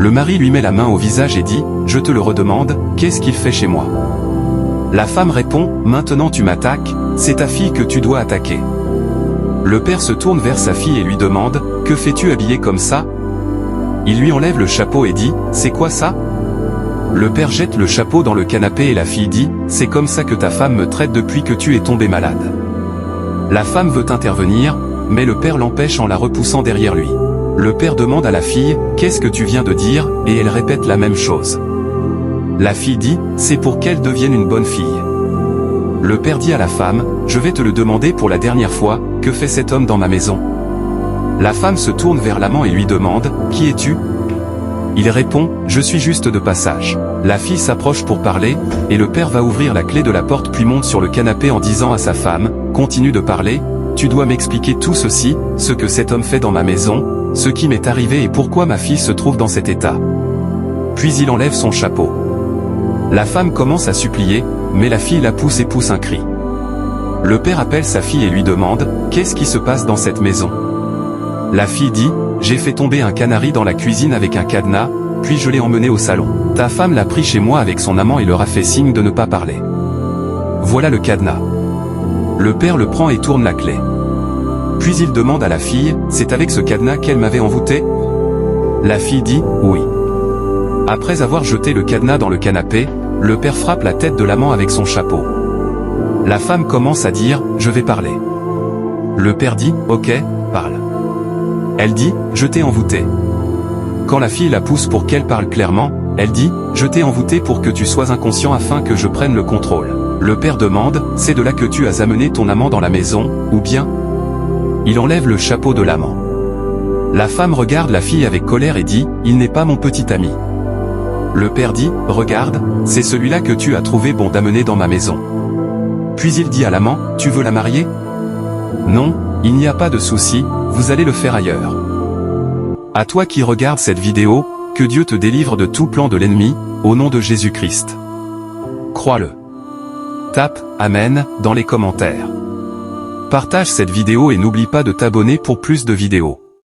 Le mari lui met la main au visage et dit « Je te le redemande, qu'est-ce qu'il fait chez moi ?» La femme répond « Maintenant tu m'attaques, c'est ta fille que tu dois attaquer. » Le père se tourne vers sa fille et lui demande « Que fais-tu habillée comme ça ?» Il lui enlève le chapeau et dit « C'est quoi ça ?» Le père jette le chapeau dans le canapé et la fille dit « C'est comme ça que ta femme me traite depuis que tu es tombée malade. » La femme veut intervenir, mais le père l'empêche en la repoussant derrière lui. Le père demande à la fille « Qu'est-ce que tu viens de dire ?» et elle répète la même chose. La fille dit « C'est pour qu'elle devienne une bonne fille. » Le père dit à la femme « Je vais te le demander pour la dernière fois, que fait cet homme dans ma maison ?» La femme se tourne vers l'amant et lui demande « Qui es-tu » Il répond « Je suis juste de passage. » La fille s'approche pour parler, et le père va ouvrir la clé de la porte puis monte sur le canapé en disant à sa femme « Continue de parler, tu dois m'expliquer tout ceci, ce que cet homme fait dans ma maison, ce qui m'est arrivé et pourquoi ma fille se trouve dans cet état. » Puis il enlève son chapeau. La femme commence à supplier, mais la fille la pousse et pousse un cri. Le père appelle sa fille et lui demande « Qu'est-ce qui se passe dans cette maison ?» La fille dit « J'ai fait tomber un canari dans la cuisine avec un cadenas, puis je l'ai emmené au salon. Ta femme l'a pris chez moi avec son amant et leur a fait signe de ne pas parler. Voilà le cadenas. » Le père le prend et tourne la clé. Puis il demande à la fille « C'est avec ce cadenas qu'elle m'avait envoûté ?» La fille dit « Oui. » Après avoir jeté le cadenas dans le canapé, le père frappe la tête de l'amant avec son chapeau. La femme commence à dire « Je vais parler. » Le père dit « Ok, parle. » Elle dit « Je t'ai envoûté. » Quand la fille la pousse pour qu'elle parle clairement, elle dit « Je t'ai envoûté pour que tu sois inconscient afin que je prenne le contrôle. » Le père demande « C'est de là que tu as amené ton amant dans la maison, ou bien ?» Il enlève le chapeau de l'amant. La femme regarde la fille avec colère et dit « Il n'est pas mon petit ami. » Le père dit « Regarde, c'est celui-là que tu as trouvé bon d'amener dans ma maison. » Puis il dit à l'amant « Tu veux la marier ?»« Non, il n'y a pas de souci, vous allez le faire ailleurs. » À toi qui regardes cette vidéo, que Dieu te délivre de tout plan de l'ennemi, au nom de Jésus-Christ. Crois-le. Tape « Amen » dans les commentaires. Partage cette vidéo et n'oublie pas de t'abonner pour plus de vidéos.